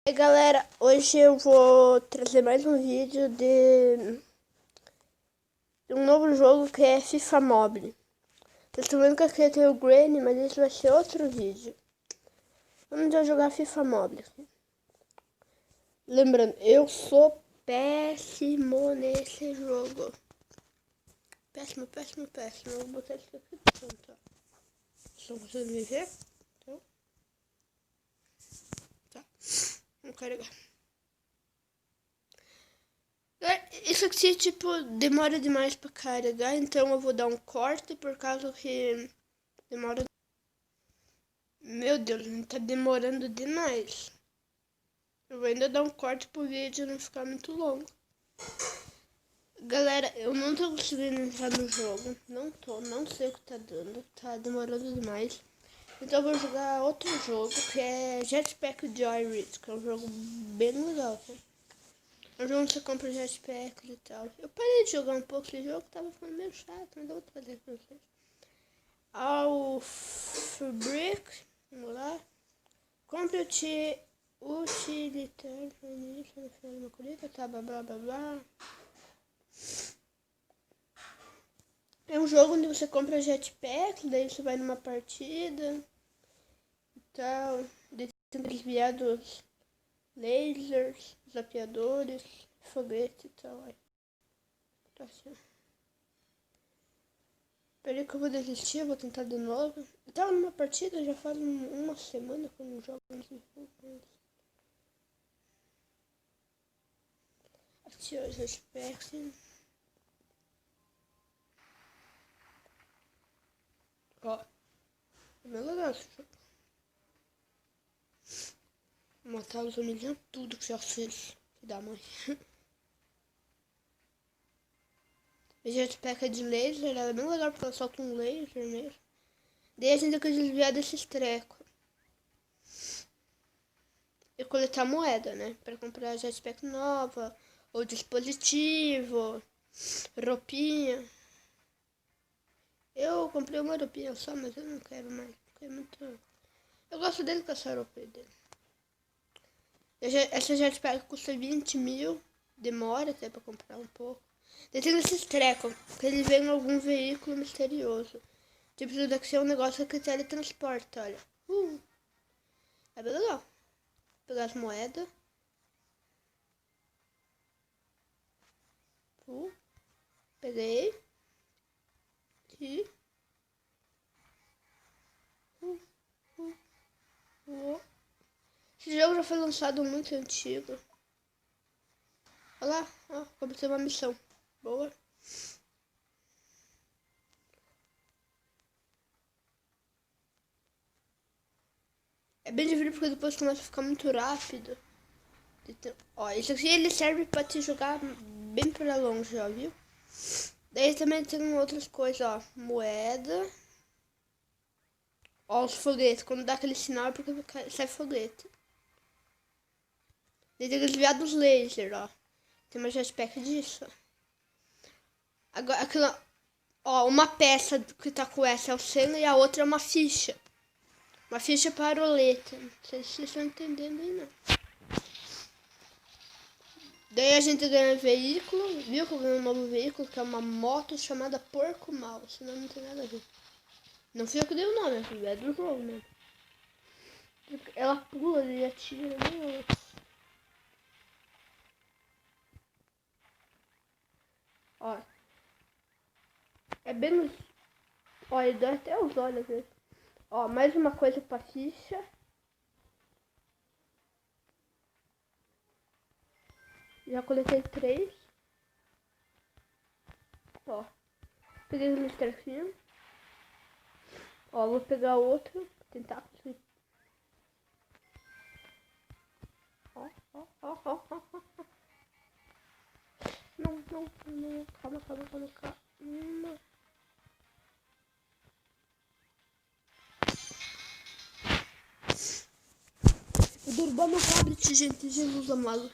E aí galera, hoje eu vou trazer mais um vídeo de um novo jogo que é FIFA Mobile. Vocês estão vendo que aqui tem o Granny, mas esse vai ser outro vídeo. Vamos já jogar FIFA Mobile. Lembrando, eu sou péssimo nesse jogo. Péssimo. Eu vou botar isso aqui pronto, ó. Vocês estão conseguindo me ver? Então, tá. Vamos carregar. Isso aqui, tipo, demora demais pra carregar, então eu vou dar um corte por causa que demora. Meu Deus, tá demorando demais. Eu vou ainda dar um corte pro vídeo não ficar muito longo. Galera, eu não tô conseguindo entrar no jogo. Não sei o que tá dando. Tá demorando demais. Então eu vou jogar outro jogo que é Jetpack Joy Risk, que é um jogo bem legal, tá? É um jogo onde você compra jetpack e tal. Eu parei de jogar um pouco esse jogo, tava ficando meio chato, mas eu vou fazer com vocês. Ao Fabric, vamos lá. Compre utilitário no início, no final de uma corrida, tá, blá. É um jogo onde você compra jetpack, daí você vai numa partida e tal. Daí tem que desviar dos lasers, zapeadores, foguete e tal. Tá assim. Peraí que eu vou desistir, eu vou tentar de novo. Eu tava numa partida já faz uma semana que eu não jogo nesse jogo. Aqui ó, jetpack. Ó, é bem legal esse jogo. Matar os humilhando tudo que já fez. Que dá mãe. O jetpack é de laser, ela é bem legal porque ela solta um laser mesmo. Daí a gente tem que desviar desses trecos. E coletar moeda, né? Pra comprar jetpack nova, ou dispositivo, roupinha. Eu comprei uma roupinha só, mas eu não quero mais, porque é muito... Eu gosto dele com essa roupinha dele. Essa jetpack custa 20 mil, demora até pra comprar um pouco. Daí tem esses trecos, que eles vêm em algum veículo misterioso. Tipo, isso daqui é um negócio que teletransporta, olha. É bem legal. Vou pegar as moedas. Peguei. E... Esse jogo já foi lançado muito antigo. Olha lá, ó, completei uma missão. Boa. É bem divertido porque depois começa a ficar muito rápido. Então, ó, isso aqui ele serve pra te jogar bem pra longe, ó, viu? Daí também tem outras coisas, ó. Moeda. Ó, os foguetes. Quando dá aquele sinal é porque sai foguete. Daí tem que desviar dos lasers, ó. Tem uma jetpack disso. Agora, aquela... Ó, uma peça que tá com essa é o selo e a outra é uma ficha. Uma ficha paroleta. Não sei se vocês estão entendendo aí, não. Daí a gente ganha veículo, viu que eu ganhei um novo veículo, que é uma moto chamada Porco Mal, senão não tem nada a ver. Não fui eu que dei o nome, é do jogo mesmo. Ela pula e atira, meu. Ó. É bem... Ó, ele dá até os olhos às vezes. Ó, mais uma coisa pra ficha. Já coletei 3. Ó. Peguei o Mr. Film. Ó, vou pegar outro. Tentar conseguir. Ó. Não. Calma. Derrubar meu tablet, gente. Jesus amado.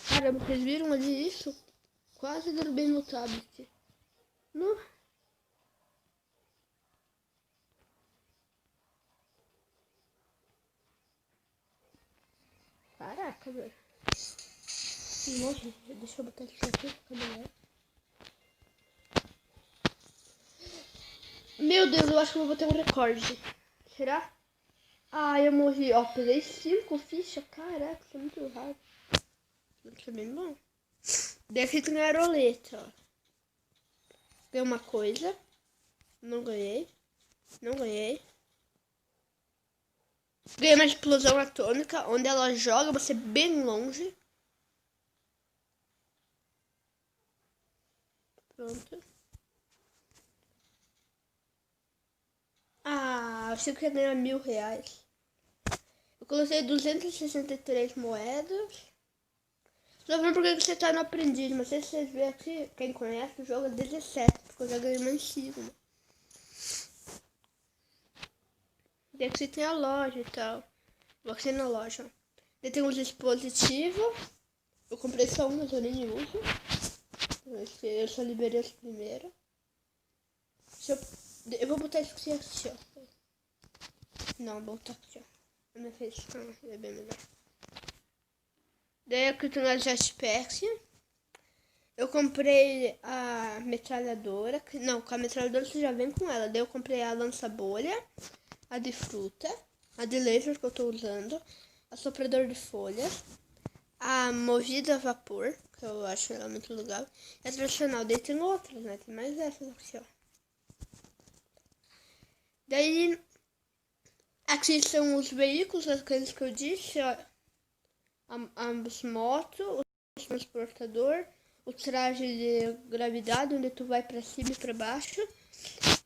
Caramba, vocês viram ali isso? Quase derrubei meu tablet. Não. Caraca, velho. Nossa, deixa eu botar isso aqui pra ficar melhor. Meu Deus, eu acho que eu vou bater um recorde. Será? Ah, eu morri. Ó, peguei 5 fichas. Caraca, isso é muito raro. Isso é bem bom. Daqui tem a roleta, ó. Ganhei uma coisa. Não ganhei. Não ganhei. Ganhei uma explosão atômica. Onde ela joga você bem longe. Pronto. Ah, achei que ia ganhar R$1.000. Eu coloquei 263 moedas. Não sei por que você tá no aprendiz, mas se vocês verem aqui, quem conhece o jogo é 17, porque eu já ganhei mais 5. Né? Daí que tem a loja e tal. Vou aqui na loja. Daí tem uns dispositivos. Eu comprei só um, mas eu nem uso. Eu só liberei os primeiros. Eu vou botar isso aqui, ó. Não, vou botar aqui, ó. A minha fez é bem melhor. Daí aqui tem a jetpack. Eu comprei a metralhadora. Não, com a metralhadora você já vem com ela. Daí eu comprei a lança-bolha, a de fruta, a de laser que eu tô usando, a soprador de folhas, a movida a vapor, que eu acho ela muito legal, e a tradicional. Daí tem outras, né? Tem mais essas aqui, ó. Daí, aqui são os veículos, aqueles que eu disse, ó. As motos, o transportador, o traje de gravidade, onde tu vai pra cima e pra baixo.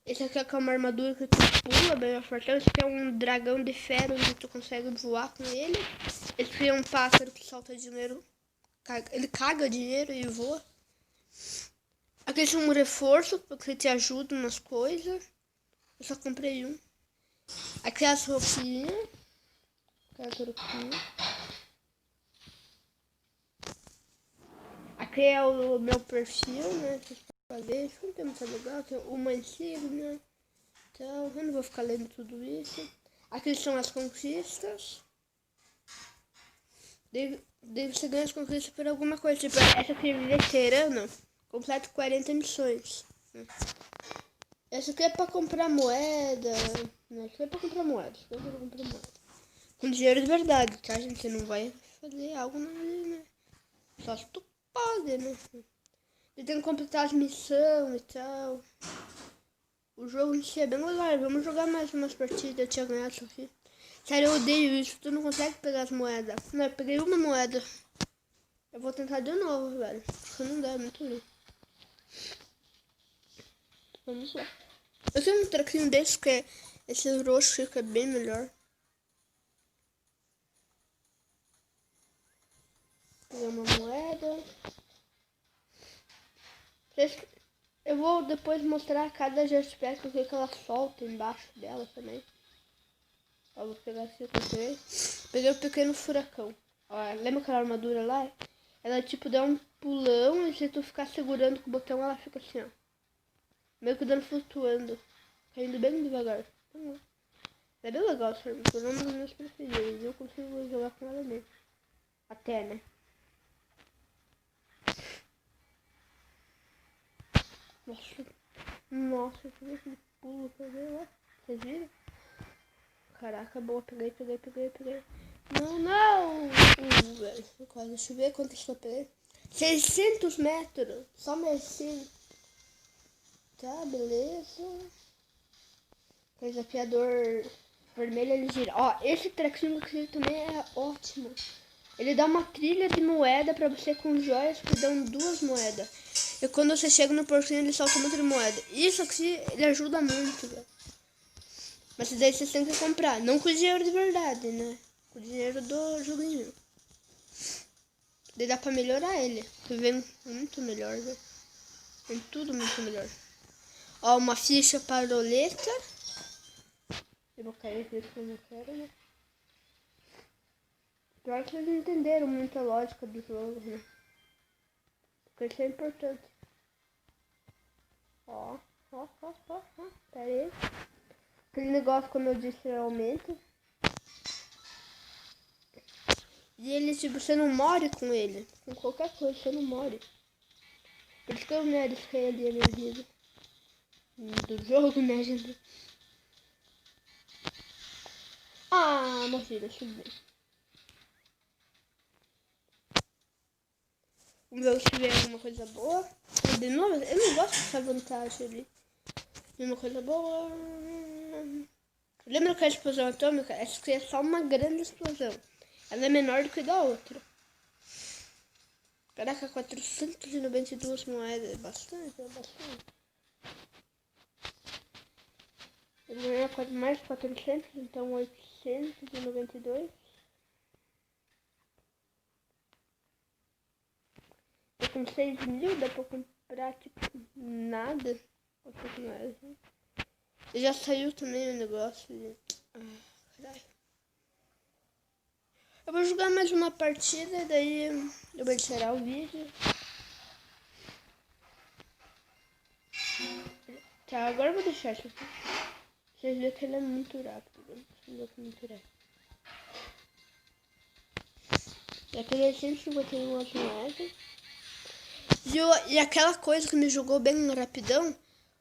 Esse aqui é uma armadura que tu pula, bem fortão. Esse aqui é um dragão de ferro, onde tu consegue voar com ele. Esse aqui é um pássaro que solta dinheiro. Ele caga dinheiro e voa. Aqui é um reforço, porque te ajuda nas coisas. Eu só comprei um. Aqui é as roupinhas. Aqui é o meu perfil, né? Isso não tem muito legal. Tem uma insígnia. Então, eu não vou ficar lendo tudo isso. Aqui são as conquistas. Daí você ganha as conquistas por alguma coisa. Tipo, essa aqui é veterano. Completo 40 missões. Essa aqui é pra comprar moeda. Não, essa aqui é pra comprar moeda. Com dinheiro de verdade, tá, gente? Você não vai fazer algo né? Só se tu pode, né? E tem que completar as missões e tal. O jogo em si é bem legal. Vamos jogar mais umas partidas. Eu tinha ganhado isso aqui. Sério, eu odeio isso. Tu não consegue pegar as moedas. Não, eu peguei uma moeda. Eu vou tentar de novo, velho. Porque não dá, é muito ruim. Vamos lá. Eu tenho um trequinho desse que é esse roxo fica bem melhor. Pegar uma moeda. Eu vou depois mostrar cada jetpack o que ela solta embaixo dela também. Ó, vou pegar aqui o que eu peguei. Peguei o pequeno furacão. Ó, lembra aquela armadura lá? Ela tipo dá um pulão e se tu ficar segurando com o botão ela fica assim, ó. Meio que dando flutuando. Caindo bem devagar. É bem legal essa armadura, é um dos meus preferidos. Eu consigo jogar com ela mesmo. Até, né? Nossa, que pulo que eu dei lá. Vocês viram? Caraca, boa, peguei. Não! Velho, quase. Deixa eu ver quanto eu peguei. 600 metros. Só merecido. Tá, beleza. Desafiador vermelho, ele gira. Ó, esse trequinho aqui também é ótimo. Ele dá uma trilha de moeda pra você com joias que dão 2 moedas. E quando você chega no porquinho, ele solta muito de moeda. Isso aqui, ele ajuda muito, velho. Mas daí você tem que comprar. Não com dinheiro de verdade, né? Com o dinheiro do joguinho. Daí dá pra melhorar ele. Que vem muito melhor, velho. Vem tudo muito melhor. Ó, uma ficha paroleta. Eu vou cair aqui que eu não quero, né? Pior que eles não entenderam muito a lógica do jogo, né? Porque isso é importante. Ó. Pera aí. Aquele negócio, como eu disse, aumenta. E ele, tipo, você não morre com ele. Com qualquer coisa, você não morre. Por isso que eu me arrisquei ali a minha vida. Do jogo, né, gente? Ah, morri, deixa eu ver. Vamos ver se tiver alguma coisa boa. De novo, eu não gosto dessa vantagem ali. Uma coisa boa. Lembra que a explosão atômica? Essa aqui é só uma grande explosão. Ela é menor do que da outra. Caraca, 492 moedas. É bastante, é bastante. Eu vou ganhar mais 400, então 892. Tô com 6.000, dá pra comprar tipo nada. E já saiu também o negócio de... caralho. Eu vou jogar mais uma partida, daí eu vou tirar o vídeo. Tá, agora eu vou deixar isso aqui. Vocês viram que ele é muito rápido. Vocês viram que é muito rápido. E aquele é 151 moedas. E aquela coisa que me jogou bem rapidão,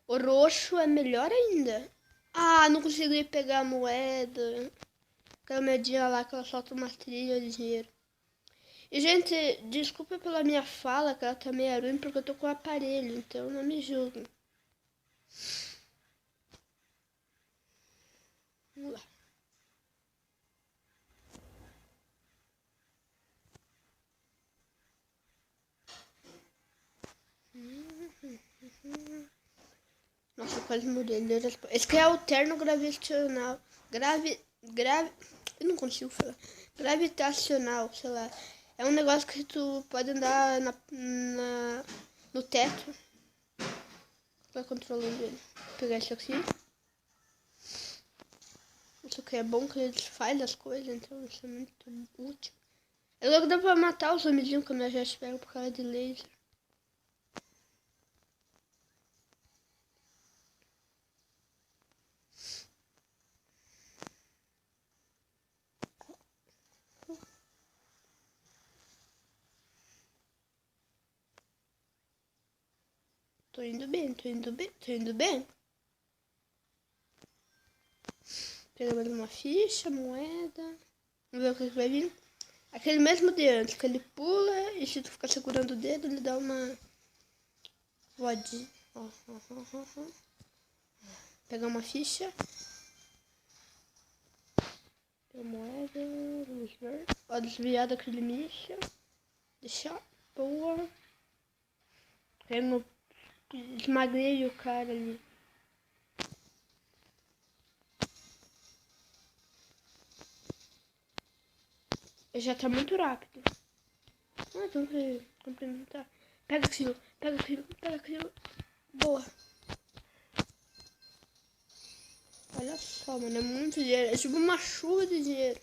o roxo é melhor ainda. Ah, não consegui pegar a moeda. Aquela moedinha lá que ela solta uma trilha de dinheiro. E, gente, desculpa pela minha fala, que ela tá meio ruim, porque eu tô com o aparelho, então não me julguem. Vamos lá. Nossa, quase mudei. Esse aqui é o terno gravitacional. Eu não consigo falar. Gravitacional, sei lá. É um negócio que tu pode andar no teto. Vai controlando ele. Vou pegar isso aqui. Isso aqui é bom que ele faz as coisas, então isso é muito útil. É logo dá pra matar os homenzinhos que eu já espero por causa de laser. Tô indo bem, tô indo bem, tô indo bem. Pega mais uma ficha, moeda. Vamos ver o que vai vir. Aquele mesmo de antes, que ele pula e se tu ficar segurando o dedo, ele dá uma voadinha. Pegar uma ficha. Pega moeda, luz verde. Ó, desviar daquele míssil. Deixar. Boa. Esmaguei o cara ali. Já tá muito rápido. Ah, então complementar. Pega aquilo, pega aquilo, pega aquilo. Boa. Olha só, mano, é muito dinheiro. É tipo uma chuva de dinheiro.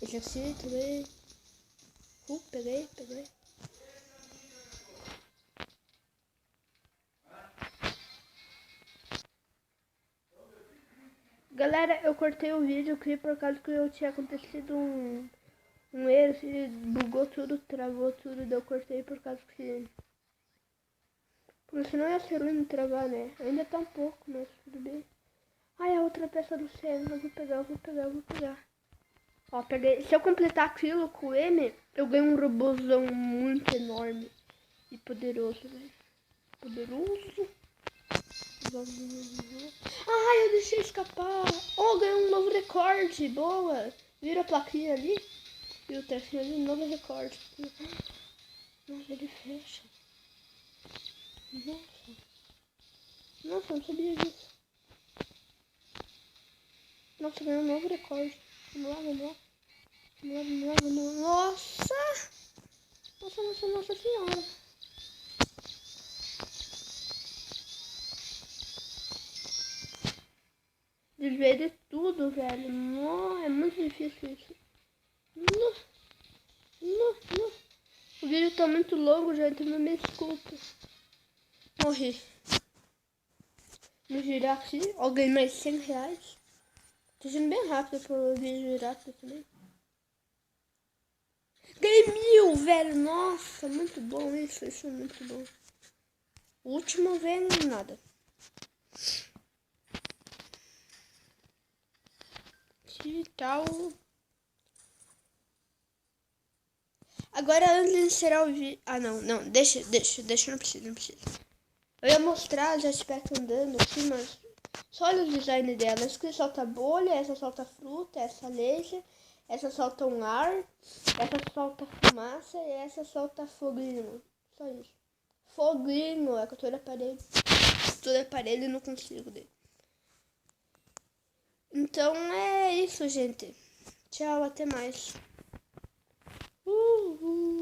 Esse aqui também. Peguei. Galera, eu cortei o vídeo aqui por causa que eu tinha acontecido um erro, que bugou tudo, travou tudo, daí eu cortei por causa que... Porque senão ia ser ruim travar, né? Ainda tá um pouco, mas tudo bem. Ai, a outra peça do céu, eu vou pegar. Ó, peguei. Se eu completar aquilo com o M, eu ganho um robôzão muito enorme e poderoso, velho. Poderoso. Ai, eu deixei escapar. Oh, ganhei um novo recorde. Boa. Vira a plaquinha ali. E o teste ali, novo recorde. Nossa, ele fecha. Nossa, não sabia disso. Nossa, ganhei um novo recorde. Vamos lá. Nossa senhora. Desviei de tudo, velho. Não, é muito difícil isso. Não. O vídeo tá muito longo, gente. Não me desculpa. Morri. Vou girar aqui. Ó, ganhei mais 100 reais. Tô sendo bem rápido pro vídeo rápido também. Ganhei 1000, velho. Nossa, muito bom isso. Isso é muito bom. O último veio nada. Que tal? Agora antes de encerrar o vídeo... Ah, não. Deixa, não precisa. Eu ia mostrar o jetpack andando aqui, mas... Só olha o design dela. Essa aqui solta bolha, essa solta fruta, essa laser, essa solta um ar, essa solta fumaça e essa solta foguinho. Só isso. Foguinho, é que eu tô na parede. Tô na parede e não consigo dele. Então é isso, gente. Tchau, até mais. Uhul.